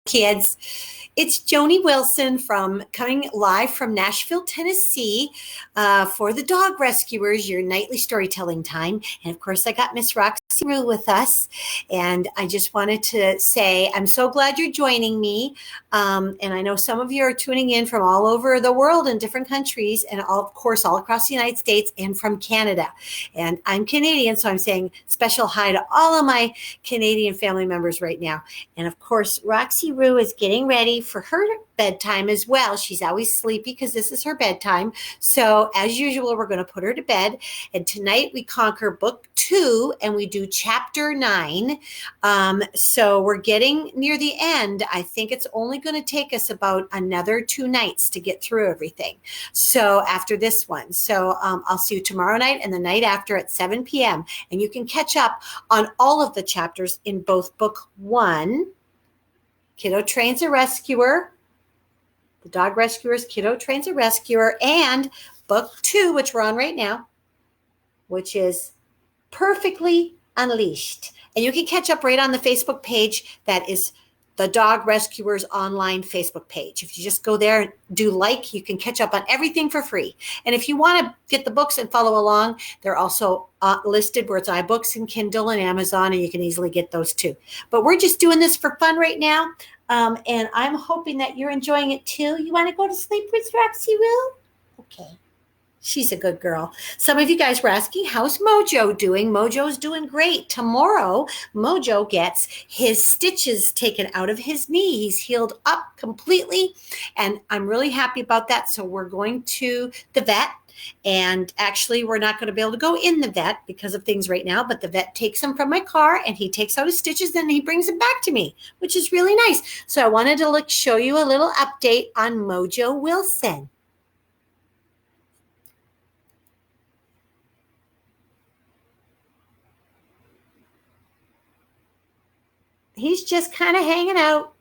kids. It's JONI Wilson coming live from Nashville, Tennessee, for the Dog Rescuers, your nightly storytelling time. And of course, I got Miss Roxy with us. And I just wanted to say, I'm so glad you're joining me. And I know some of you are tuning in from all over the world in different countries, and of course, all across the United States and from Canada. And I'm Canadian, so I'm saying special hi to all of my Canadian family members right now. And of course, Roxy Roo is getting ready for her bedtime as well. She's always sleepy because this is her bedtime. So as usual, we're going to put her to bed. And tonight we conquer book 2 and we do chapter 9. So we're getting near the end. I think it's only going to take us about another 2 nights to get through everything. So after this one. So I'll see you tomorrow night and the night after at 7 p.m. And you can catch up on all of the chapters in both book 1, Kiddo Trains a Rescuer, The Dog Rescuers, Kiddo Trains a Rescuer, and book 2, which we're on right now, which is Purrfectly Unleashed. And you can catch up right on the Facebook page that is the Dog Rescuers online Facebook page. If you just go there and do like, you can catch up on everything for free. And if you want to get the books and follow along, they're also listed where it's iBooks and Kindle and Amazon, and you can easily get those too. But we're just doing this for fun right now. And I'm hoping that you're enjoying it too. You want to go to sleep with Roxy Roo? Okay. She's a good girl. Some of you guys were asking, how's Mojo doing? Mojo's doing great. Tomorrow, Mojo gets his stitches taken out of his knee. He's healed up completely, and I'm really happy about that. So we're going to the vet, and actually we're not going to be able to go in the vet because of things right now, but the vet takes him from my car, and he takes out his stitches, and he brings them back to me, which is really nice. So I wanted to show you a little update on Mojo Wilson. He's just kind of hanging out.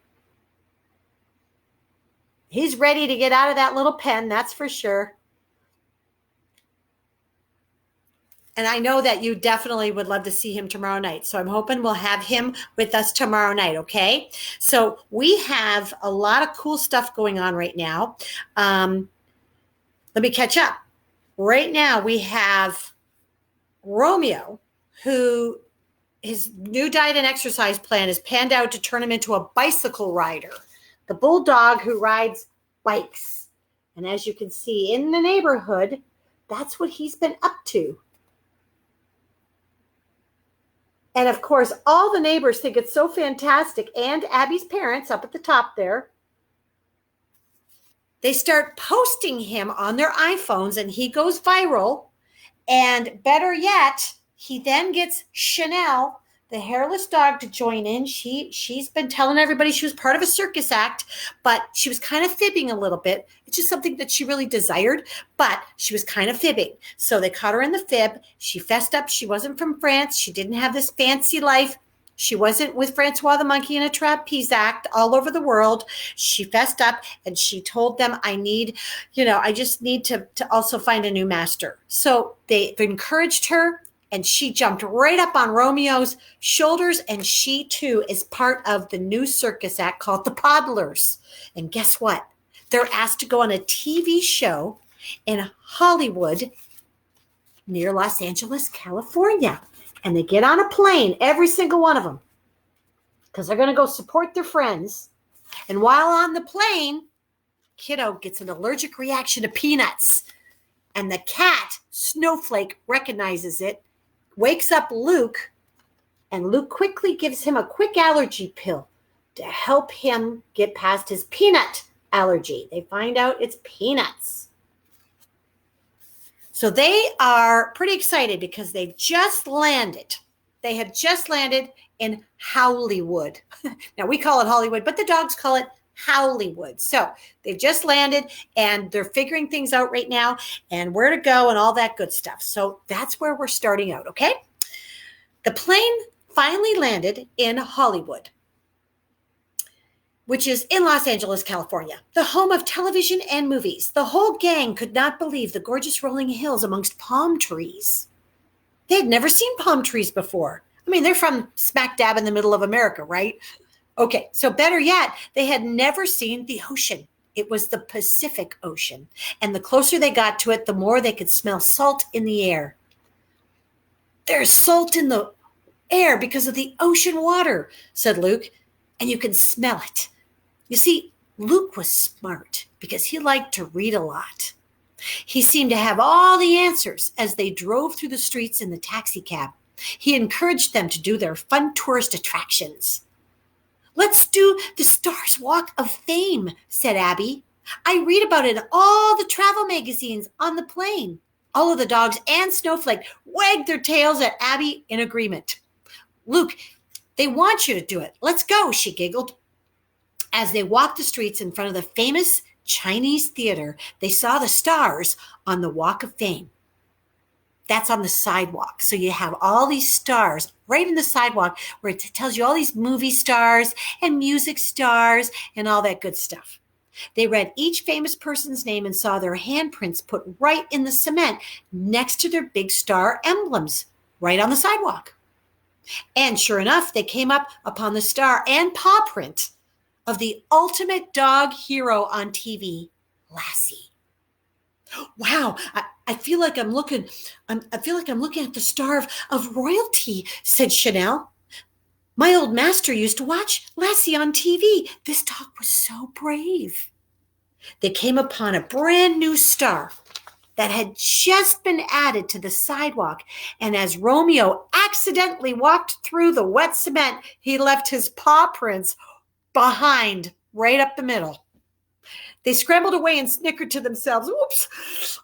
He's ready to get out of that little pen, that's for sure. And I know that you definitely would love to see him tomorrow night. So I'm hoping we'll have him with us tomorrow night, okay? So we have a lot of cool stuff going on right now. Let me catch up. Right now we have Romeo, who his new diet and exercise plan is panned out to turn him into a bicycle rider, the bulldog who rides bikes. And as you can see in the neighborhood, that's what he's been up to. And of course, all the neighbors think it's so fantastic. And Abby's parents up at the top there, they start posting him on their iPhones and he goes viral. And better yet, he then gets Chanel, the hairless dog, to join in. She's been telling everybody she was part of a circus act, but she was kind of fibbing a little bit. It's just something that she really desired, but she was kind of fibbing. So they caught her in the fib. She fessed up. She wasn't from France. She didn't have this fancy life. She wasn't with Francois the monkey in a trapeze act all over the world. She fessed up and she told them, I just need to also find a new master. So they've encouraged her, and she jumped right up on Romeo's shoulders, and she too is part of the new circus act called the Podlers. And guess what? They're asked to go on a TV show in Hollywood near Los Angeles, California. And they get on a plane, every single one of them, because they're going to go support their friends. And while on the plane, Kiddo gets an allergic reaction to peanuts. And the cat, Snowflake, recognizes it, wakes up Luke, and Luke quickly gives him a quick allergy pill to help him get past his peanut allergy. They find out it's peanuts. So they are pretty excited because they've just landed. They have just landed in Hollywood. Now we call it Hollywood, but the dogs call it Hollywood. So they've just landed and they're figuring things out right now and where to go and all that good stuff. So that's where we're starting out, okay? The plane finally landed in Hollywood, which is in Los Angeles, California, the home of television and movies. The whole gang could not believe the gorgeous rolling hills amongst palm trees. They had never seen palm trees before. I mean, they're from smack dab in the middle of America, right? Okay, so better yet, they had never seen the ocean. It was the Pacific Ocean. And the closer they got to it, the more they could smell salt in the air. There's salt in the air because of the ocean water, said Luke, and you can smell it. You see, Luke was smart because he liked to read a lot. He seemed to have all the answers as they drove through the streets in the taxicab. He encouraged them to do their fun tourist attractions. Let's do the Stars Walk of Fame, said Abby. I read about it in all the travel magazines on the plane. All of the dogs and Snowflake wagged their tails at Abby in agreement. Luke, they want you to do it. Let's go, she giggled. As they walked the streets in front of the famous Chinese theater, they saw the stars on the Walk of Fame. That's on the sidewalk. So you have all these stars right in the sidewalk where it tells you all these movie stars and music stars and all that good stuff. They read each famous person's name and saw their handprints put right in the cement next to their big star emblems right on the sidewalk. And sure enough, they came up upon the star and paw print of the ultimate dog hero on TV, Lassie. Wow, I feel like I'm looking at the star of royalty, said Chanel. My old master used to watch Lassie on TV. This dog was so brave. They came upon a brand new star that had just been added to the sidewalk, and as Romeo accidentally walked through the wet cement, he left his paw prints behind right up the middle. They scrambled away and snickered to themselves. Oops.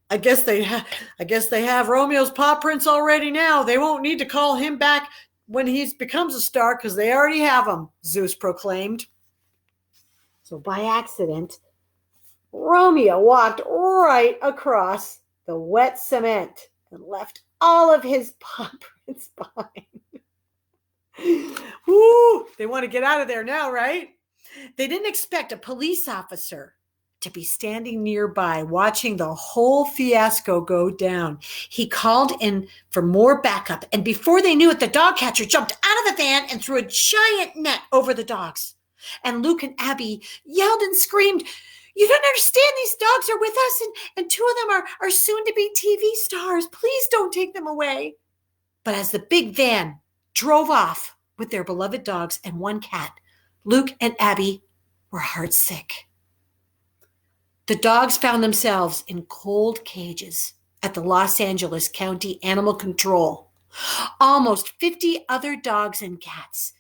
I guess they have Romeo's paw prints already now. They won't need to call him back when he becomes a star because they already have him, Zeus proclaimed. So by accident, Romeo walked right across the wet cement and left all of his paw prints behind. Woo! They want to get out of there now, right? They didn't expect a police officer to be standing nearby watching the whole fiasco go down. He called in for more backup, and before they knew it, the dog catcher jumped out of the van and threw a giant net over the dogs. And Luke and Abby yelled and screamed, "You don't understand, these dogs are with us, and two of them are soon to be TV stars. Please don't take them away." But as the big van drove off with their beloved dogs and one cat, Luke and Abby were heartsick. The dogs found themselves in cold cages at the Los Angeles County Animal Control. Almost 50 other dogs and cats.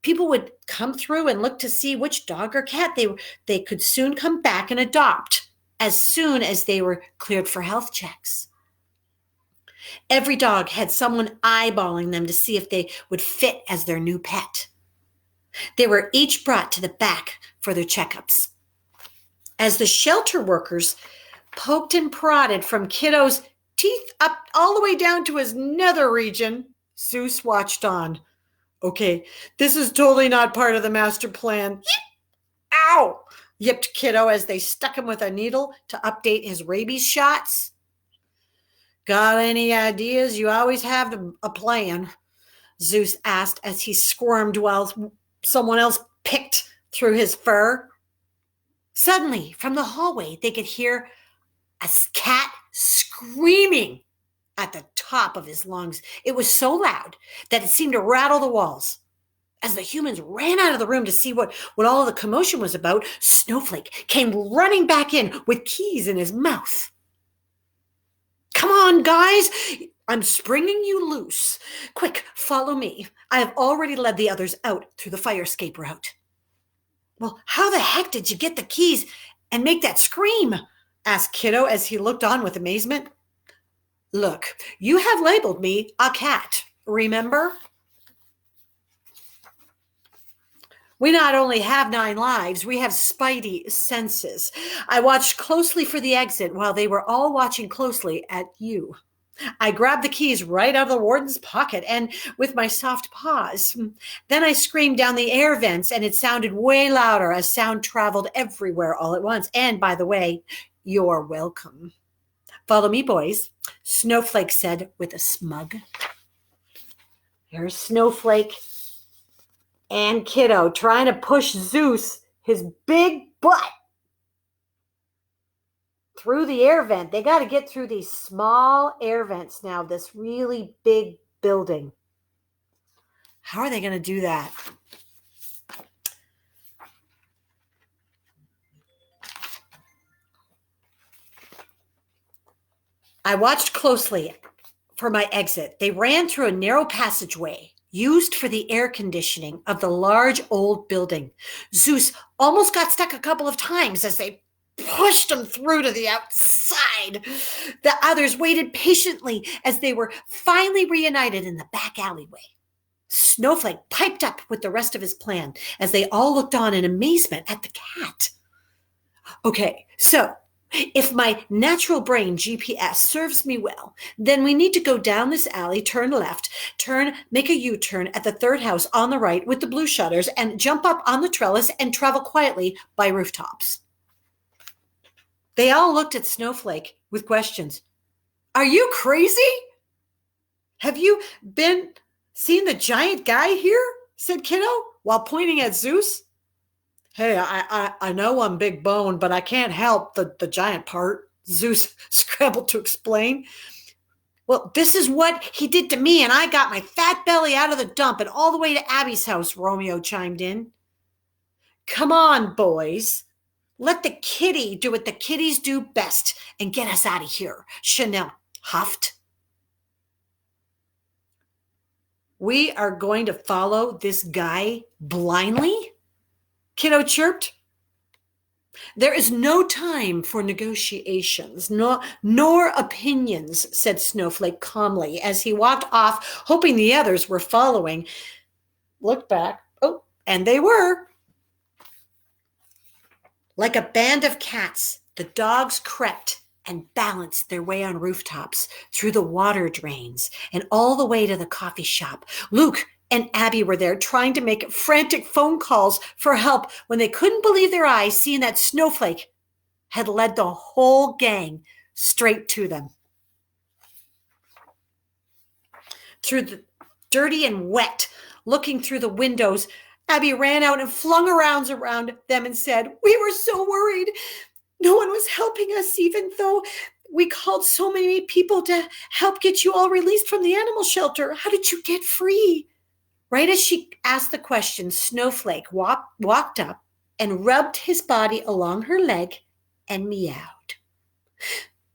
People would come through and look to see which dog or cat they could soon come back and adopt as soon as they were cleared for health checks. Every dog had someone eyeballing them to see if they would fit as their new pet. They were each brought to the back for their checkups. As the shelter workers poked and prodded from Kiddo's teeth up all the way down to his nether region, Zeus watched on. Okay, this is totally not part of the master plan. Ow! Yipped Kiddo as they stuck him with a needle to update his rabies shots. Got any ideas? You always have a plan, Zeus asked as he squirmed while someone else picked through his fur. Suddenly, from the hallway, they could hear a cat screaming at the top of his lungs. It was so loud that it seemed to rattle the walls. As the humans ran out of the room to see what all the commotion was about, Snowflake came running back in with keys in his mouth. Come on, guys. I'm springing you loose. Quick, follow me. I have already led the others out through the fire escape route. Well, how the heck did you get the keys and make that scream? Asked Kiddo as he looked on with amazement. Look, you have labeled me a cat, remember? We not only have 9 lives, we have spidey senses. I watched closely for the exit while they were all watching closely at you. I grabbed the keys right out of the warden's pocket and with my soft paws. Then I screamed down the air vents and it sounded way louder as sound traveled everywhere all at once. And by the way, you're welcome. Follow me, boys, Snowflake said with a smug. Here's Snowflake and Kiddo trying to push Zeus, his big butt, through the air vent. They got to get through these small air vents now, this really big building. How are they going to do that? I watched closely for my exit. They ran through a narrow passageway used for the air conditioning of the large old building. Zeus almost got stuck a couple of times as they pushed him through to the outside. The others waited patiently as they were finally reunited in the back alleyway. Snowflake piped up with the rest of his plan as they all looked on in amazement at the cat. Okay, so if my natural brain GPS serves me well, then we need to go down this alley, turn left, make a U-turn at the third house on the right with the blue shutters, and jump up on the trellis and travel quietly by rooftops. They all looked at Snowflake with questions. Are you crazy? Have you seen the giant guy here? Said Kiddo while pointing at Zeus. Hey, I know I'm big bone, but I can't help the giant part, Zeus scrambled to explain. Well, this is what he did to me, and I got my fat belly out of the dump and all the way to Abby's house, Romeo chimed in. Come on, boys. Let the kitty do what the kitties do best and get us out of here, Chanel huffed. We are going to follow this guy blindly? Kiddo chirped. There is no time for negotiations, nor opinions, said Snowflake calmly as he walked off, hoping the others were following. Looked back. Oh, and they were. Like a band of cats, the dogs crept and balanced their way on rooftops, through the water drains, and all the way to the coffee shop. Luke and Abby were there trying to make frantic phone calls for help when they couldn't believe their eyes, seeing that Snowflake had led the whole gang straight to them. Through the dirty and wet, looking through the windows, Abby ran out and flung her arms around them and said, "We were so worried. No one was helping us, even though we called so many people to help get you all released from the animal shelter. How did you get free?" Right as she asked the question, Snowflake walked up and rubbed his body along her leg and meowed.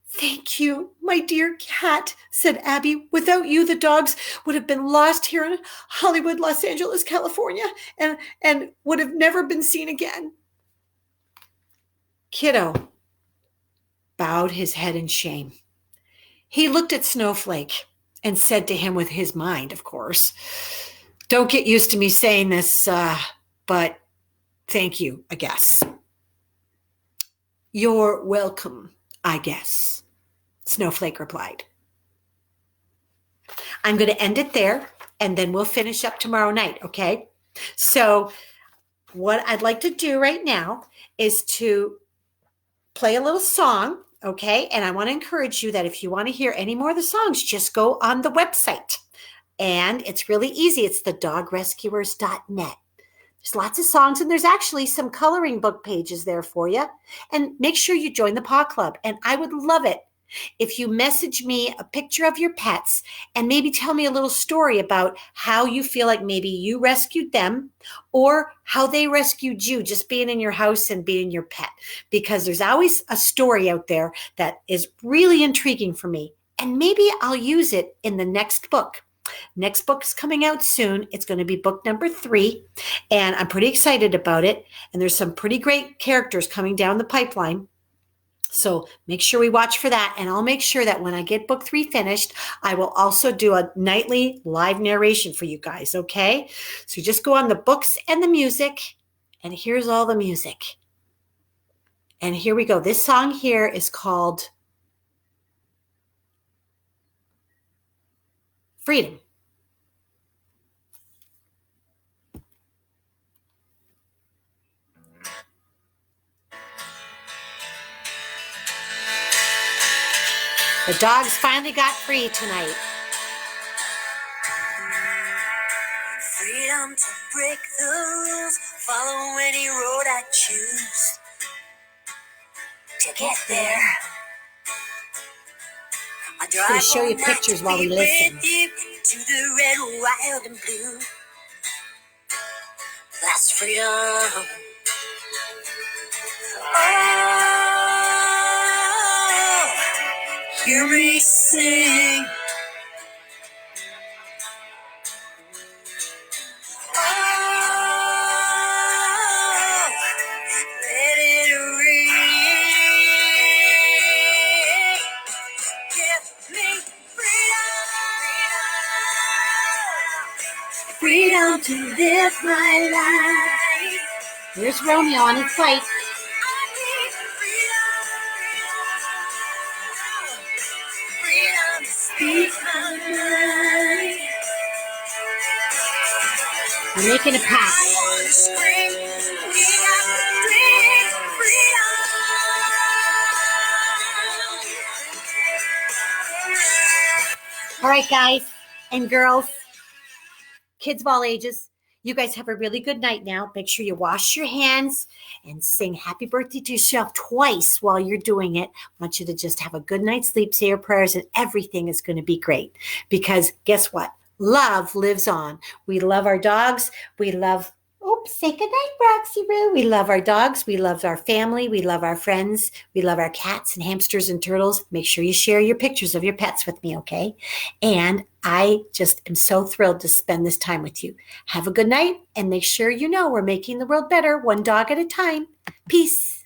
"Thank you, my dear cat," said Abby. "Without you, the dogs would have been lost here in Hollywood, Los Angeles, California, and would have never been seen again." Kiddo bowed his head in shame. He looked at Snowflake and said to him with his mind, of course, "Don't get used to me saying this, but thank you, I guess." "You're welcome, I guess," Snowflake replied. I'm going to end it there, and then we'll finish up tomorrow night, okay? So what I'd like to do right now is to play a little song, okay? And I want to encourage you that if you want to hear any more of the songs, just go on the website. And it's really easy. It's thedogrescuers.net. There's lots of songs, and there's actually some coloring book pages there for you. And make sure you join the Paw Club. And I would love it if you message me a picture of your pets and maybe tell me a little story about how you feel like maybe you rescued them or how they rescued you, just being in your house and being your pet. Because there's always a story out there that is really intriguing for me. And maybe I'll use it in the next book. Next book is coming out soon. It's going to be book number 3, and I'm pretty excited about it. And there's some pretty great characters coming down the pipeline. So make sure we watch for that. And I'll make sure that when I get book 3 finished, I will also do a nightly live narration for you guys. Okay. So just go on the books and the music, and here's all the music. And here we go. This song here is called Freedom. The dogs finally got free tonight. Freedom to break the rules, follow any road I choose to get there. I'm going to show you pictures while we listen. To the red, wild, and blue. That's freedom. Oh, hear me sing. Oh, let it ring. Give me freedom. Freedom to live my life. Here's Romeo on his bike. Freedom to speak my mind. We're making a pact. I want to scream. We have freedom. All right, guys and girls, kids of all ages, you guys have a really good night now. Make sure you wash your hands and sing happy birthday to yourself twice while you're doing it. I want you to just have a good night's sleep, say your prayers, and everything is going to be great. Because guess what? Love lives on. We love our dogs. We love, say goodnight, Roxy Roo. We love our dogs. We love our family. We love our friends. We love our cats and hamsters and turtles. Make sure you share your pictures of your pets with me, okay? And I just am so thrilled to spend this time with you. Have a good night, and make sure you know we're making the world better, one dog at a time. Peace.